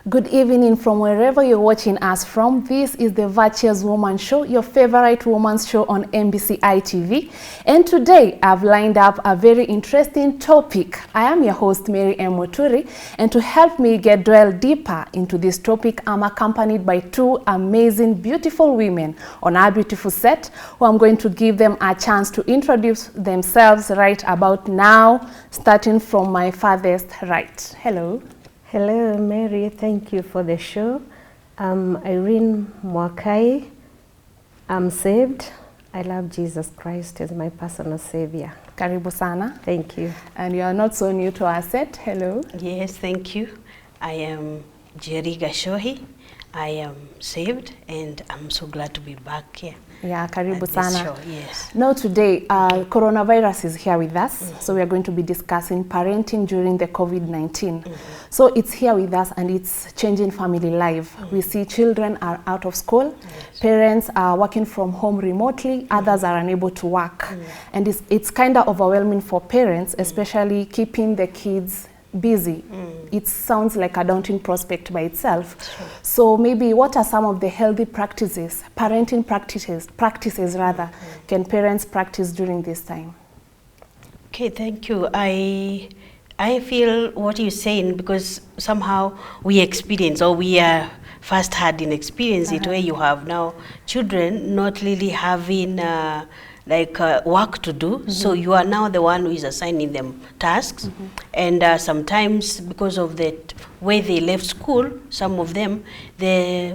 Good evening from wherever you're watching us from. This is the Virtuous Woman Show, your favorite woman's show on MBC ITV. And today I've lined up a very interesting topic. I am your host, Mary M. Muturi, and to help me dwell deeper into this topic, I'm accompanied by two amazing, beautiful women on our beautiful set, who I'm going to give them a chance to introduce themselves right about now, starting from my farthest right. Hello. Hello, Mary. Thank you for the show. I'm Irene Mwakai. I'm saved. I love Jesus Christ as my personal savior. Karibu sana. Thank you. And you are not so new to our set. Hello. Yes, thank you. I am Jerry Gashohi. I am saved and I'm so glad to be back here. Yeah, karibu sana. Show, yes. Now today, coronavirus is here with us, so we are going to be discussing parenting during the COVID-19. So it's here with us and it's changing family life. We see children are out of school, parents are working from home remotely, others are unable to work. And it's kind of overwhelming for parents, especially keeping the kids busy. It sounds like a daunting prospect by itself. Sure. So maybe what are some of the healthy practices, parenting practices rather, can parents practice during this time? Okay, thank you. I feel what you're saying because somehow we experience or we are first had in experience it where you have now children not really having work to do, so you are now the one who is assigning them tasks, and sometimes because of the way they left school, some of them, the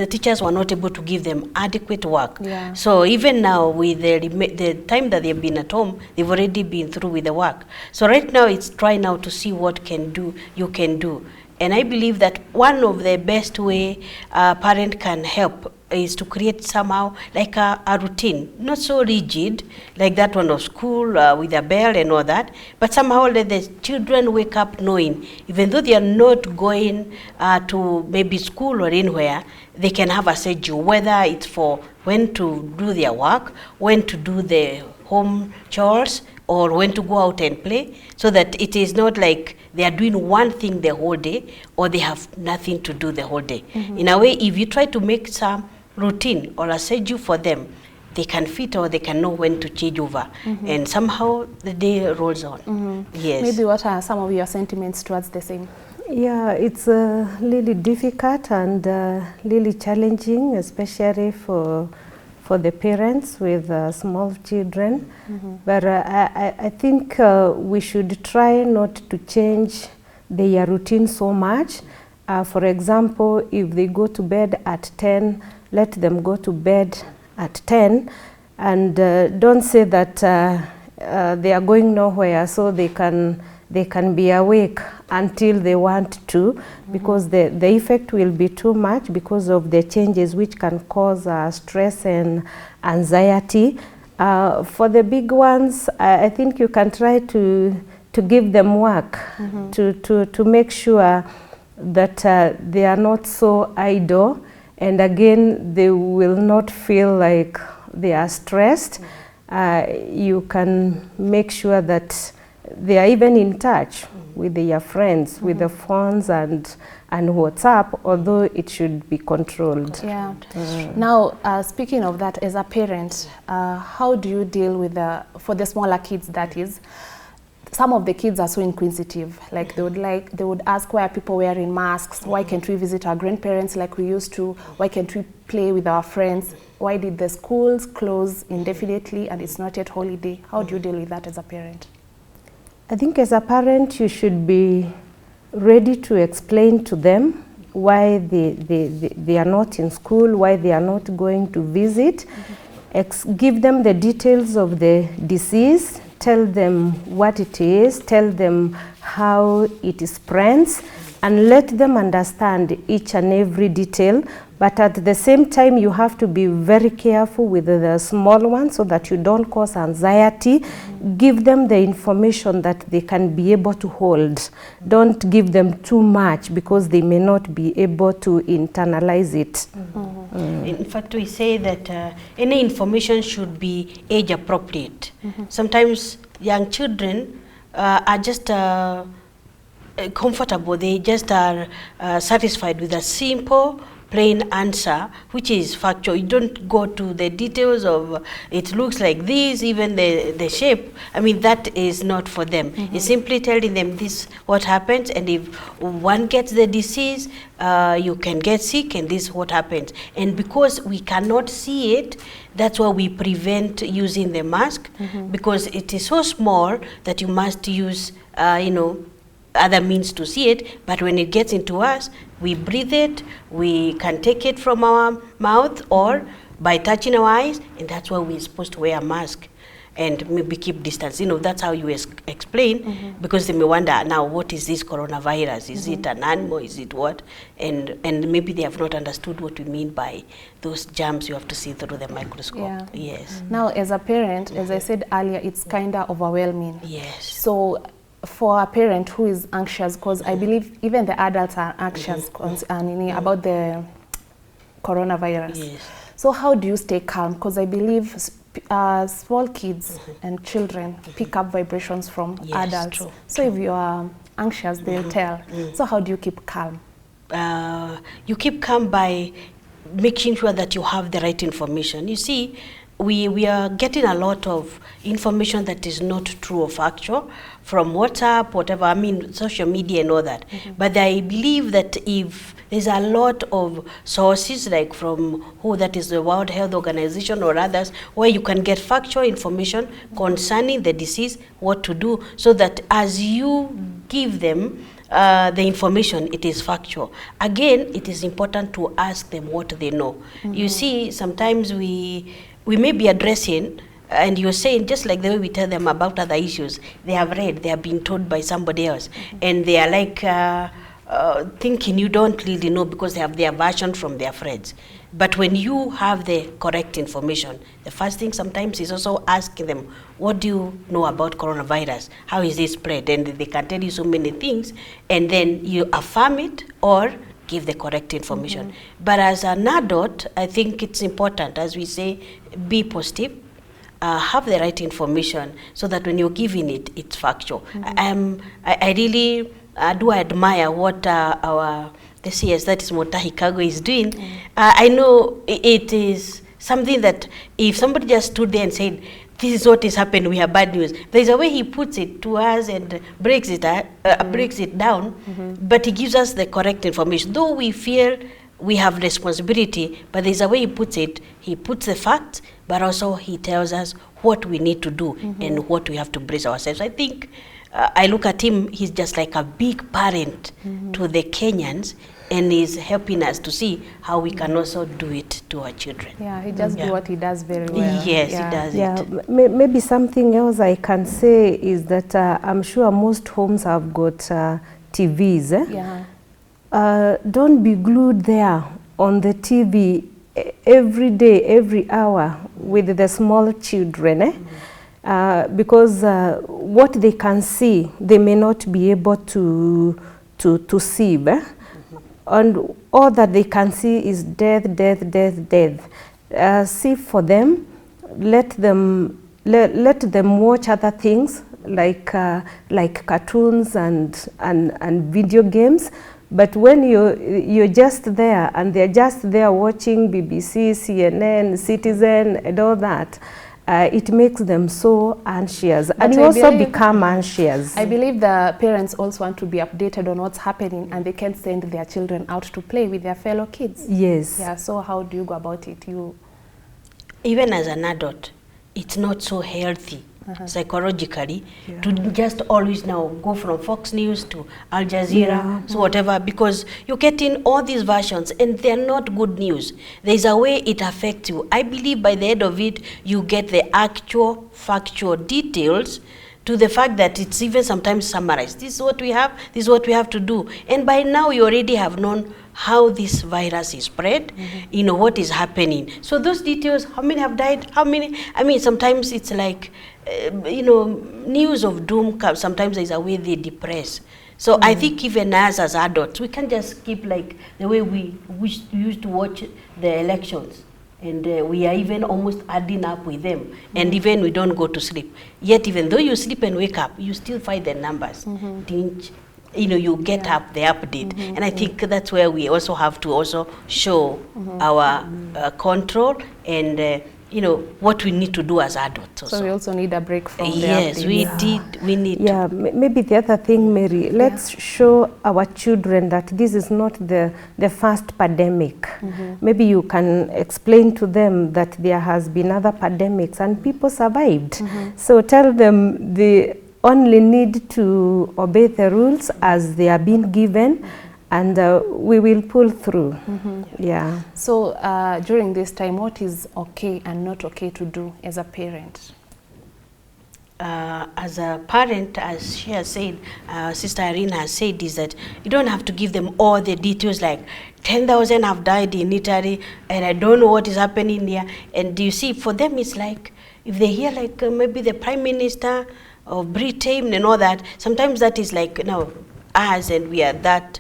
teachers were not able to give them adequate work. Yeah. So even now with the time that they've been at home, they've already been through with the work. So right now it's try now to see what you can do. And I believe that one of the best way a parent can help is to create somehow like a routine, not so rigid like that one of school with a bell and all that, but somehow let the children wake up knowing, even though they are not going to maybe school or anywhere, they can have a schedule, whether it's for when to do their work, when to do the home chores, or when to go out and play, so that it is not like they are doing one thing the whole day or they have nothing to do the whole day. In a way, if you try to make some routine or a schedule for them, they can fit or they can know when to change over. And somehow the day rolls on. Yes. Maybe what are some of your sentiments towards the same? Yeah, it's really difficult and really challenging, especially for the parents with small children. But I think we should try not to change their routine so much. For example, if they go to bed at 10, let them go to bed at 10, and don't say that they are going nowhere, so they can be awake until they want to, because the effect will be too much because of the changes which can cause stress and anxiety. For the big ones, I think you can try to give them work, to make sure that they are not so idle, and again they will not feel like they are stressed. You can make sure that they are even in touch with their friends, with the phones and WhatsApp, although it should be controlled. Yeah. Now, speaking of that, as a parent, how do you deal with for the smaller kids, that is, some of the kids are so inquisitive, like they would ask, why are people wearing masks? Why can't we visit our grandparents like we used to? Why can't we play with our friends? Why did the schools close indefinitely and it's not yet holiday? How do you deal with that as a parent? I think as a parent, you should be ready to explain to them why they are not in school, why they are not going to visit. Give them the details of the disease, tell them what it is, tell them how it spreads, and let them understand each and every detail. But at the same time, you have to be very careful with the small ones so that you don't cause anxiety. Give them the information that they can be able to hold. Don't give them too much because they may not be able to internalize it. In fact, we say that any information should be age appropriate. Sometimes young children are just comfortable. They just are satisfied with a simple, plain answer, which is factual. You don't go to the details of it looks like this, even the shape. I mean, that is not for them. It's simply telling them this what happens, and if one gets the disease, you can get sick, and this is what happens. And because we cannot see it, that's why we prevent using the mask, because it is so small that you must use, other means to see it. But when it gets into us, we breathe it, we can take it from our mouth or by touching our eyes, and that's why we're supposed to wear a mask and maybe keep distance. That's how you explain, because they may wonder, now, what is this coronavirus? Is it an animal? Is it what? And maybe they have not understood what we mean by those germs you have to see through the microscope. Yeah. Yes. Now, as a parent, as I said earlier, it's kind of overwhelming. Yes. So for a parent who is anxious, because I believe even the adults are anxious about the coronavirus. Yes. So how do you stay calm? Because I believe small kids and children pick up vibrations from adults. True. So if you are anxious, they'll tell. So how do you keep calm? You keep calm by making sure that you have the right information. You see, we are getting a lot of information that is not true or factual from WhatsApp, whatever, I mean, social media and all that. But I believe that if there's a lot of sources, like from that is the World Health Organization or others, where you can get factual information concerning the disease, what to do, so that as you give them the information, it is factual. Again, it is important to ask them what they know. You see, sometimes we may be addressing, and you're saying, just like the way we tell them about other issues, they have read, they have been told by somebody else, and they are like thinking you don't really know because they have their version from their friends. But when you have the correct information, the first thing sometimes is also asking them, what do you know about coronavirus? How is it spread? And they can tell you so many things, and then you affirm it or give the correct information. But as an adult, I think it's important, as we say, be positive, have the right information, so that when you're giving it, it's factual. I really do admire what our the CS, that is Mutahi Kagwe, is doing. I know it is something that if somebody just stood there and said, this is what is happening, we have bad news, there's a way he puts it to us and breaks it down, but he gives us the correct information. Though we feel we have responsibility, but there's a way he puts it. He puts the facts, but also he tells us what we need to do and what we have to brace ourselves. I think I look at him, he's just like a big parent to the Kenyans, and is helping us to see how we can also do it to our children. Yeah, he just do what he does very well. Yes, he does it. Maybe something else I can say is that I'm sure most homes have got TVs. Don't be glued there on the TV every day, every hour with the small children, because what they can see, they may not be able to see. And all that they can see is death, death, death, death. See for them, let them watch other things like cartoons and video games. But when you're just there and they're just there watching BBC, CNN, Citizen, and all that, it makes them so anxious, and you also become anxious. I believe the parents also want to be updated on what's happening, and they can't send their children out to play with their fellow kids. Yes. Yeah. So how do you go about it? Even as an adult, it's not so healthy psychologically to just always now go from Fox News to Al Jazeera, so whatever, because you're getting all these versions and they're not good news. There's a way it affects you. I believe by the end of it, you get the actual factual details, to the fact that it's even sometimes summarized. This is what we have, this is what we have to do. And by now you already have known how this virus is spread, you know, what is happening. So those details, how many have died, how many, I mean, sometimes it's like, you know, news of doom comes, sometimes there's a way they depress. So I think even as adults, we can't just keep like the way we used to watch the elections. And we are even almost adding up with them. And even we don't go to sleep. Yet even though you sleep and wake up, you still find the numbers. you know, you get up the update. And I think that's where we also have to also show our control and you know, what we need to do as adults also. So we also need a break from the yes, updates. we need Yeah, maybe the other thing, Mary, let's show our children that this is not the first pandemic. Maybe you can explain to them that there has been other pandemics and people survived. So tell them they only need to obey the rules as they are being given, and we will pull through. Yeah. So during this time, what is okay and not okay to do as a parent? As a parent, as she has said, Sister Irene has said, is that you don't have to give them all the details, like 10,000 have died in Italy and I don't know what is happening here. And you see, for them it's like, if they hear like maybe the Prime Minister of Britain and all that, sometimes that is like, you know, us, and we are that,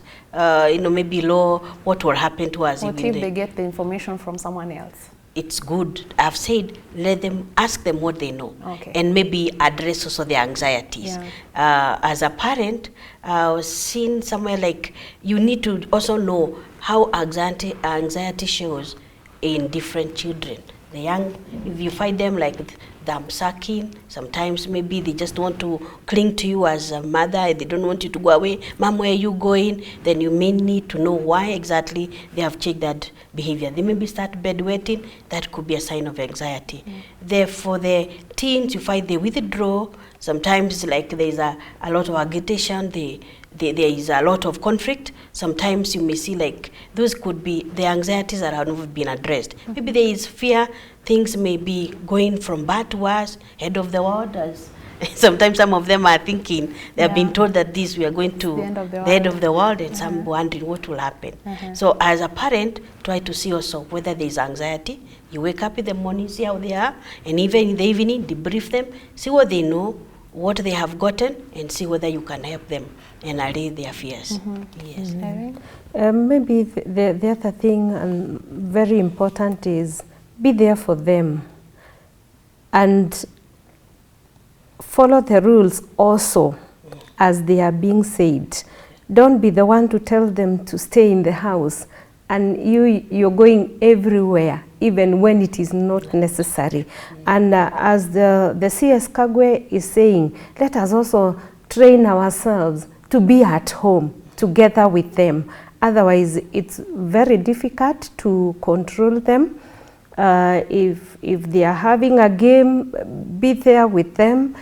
you know, maybe low, what will happen to us. What if they get the information from someone else? It's good. I've said, let them, ask them what they know, and maybe address also their anxieties. As a parent, I was seeing somewhere like, you need to also know how anxiety shows in different children. The young, if you find them like them sucking, sometimes maybe they just want to cling to you as a mother and they don't want you to go away. Mom, where are you going? Then you may need to know why exactly they have changed that behavior. They maybe start bedwetting. That could be a sign of anxiety. Therefore, the teens, you find they withdraw. Sometimes like there's a lot of agitation. There is a lot of conflict. Sometimes you may see like those could be the anxieties that have not been addressed. Maybe there is fear. Things may be going from bad to worse, head of the world. As sometimes some of them are thinking, they have been told that we are going to the end of the world, and some wondering what will happen. So as a parent, try to see also whether there is anxiety. You wake up in the morning, see how they are, and even in the evening, debrief them, see what they know, what they have gotten, and see whether you can help them and allay their fears. Yes. Maybe the other thing very important is be there for them and follow the rules also as they are being said. Don't be the one to tell them to stay in the house and you're going everywhere, even when it is not necessary. And as the CS Kagwe is saying, let us also train ourselves to be at home together with them. Otherwise, it's very difficult to control them. If they are having a game, be there with them.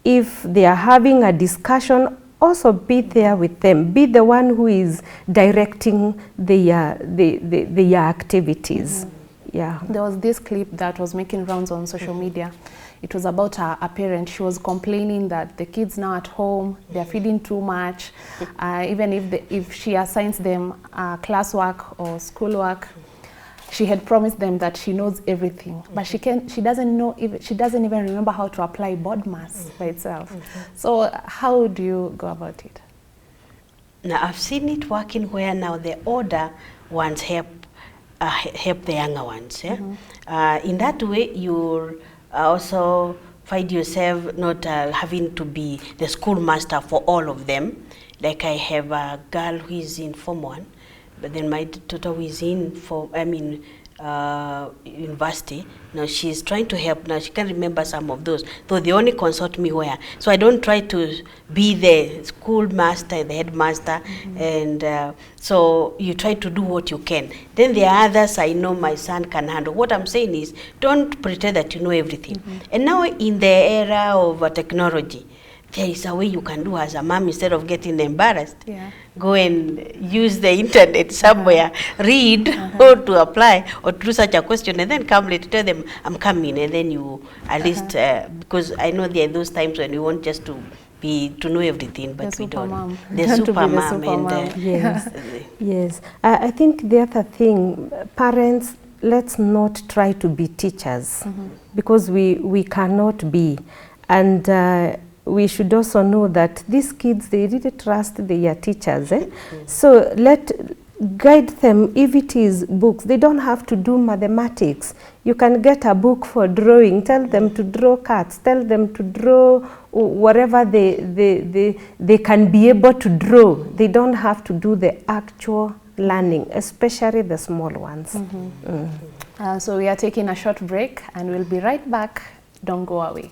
If they are having a discussion, also be there with them. Be the one who is directing their activities. Yeah. There was this clip that was making rounds on social media. It was about a parent. She was complaining that the kids now at home, they're feeding too much. Even if she assigns them classwork or schoolwork, she had promised them that she knows everything, but she doesn't know. She doesn't even remember how to apply BODMAS by itself. So how do you go about it? Now I've seen it working where now the older ones help the younger ones. In that way, you'll also find yourself not having to be the schoolmaster for all of them. Like I have a girl who is in Form 1. But then my daughter who is in university, now she's trying to help. Now she can't remember some of those, though they only consult me where. So I don't try to be the schoolmaster, the headmaster, and so you try to do what you can. Then the others I know my son can handle. What I'm saying is, don't pretend that you know everything. And now in the era of technology, there is a way you can do as a mom instead of getting embarrassed. Go and use the internet somewhere, read how to apply or to do such a question, and then come later, tell them, I'm coming, and then you at least, because I know there are those times when we want just to know everything, but we don't. The super mom. Yes. Yes. I think the other thing, parents, let's not try to be teachers, because we cannot be. And we should also know that these kids, they really trust their teachers. So guide them. If it is books, they don't have to do mathematics. You can get a book for drawing, tell them to draw cats, tell them to draw whatever they can be able to draw. They don't have to do the actual learning, especially the small ones. So we are taking a short break and we'll be right back. Don't go away.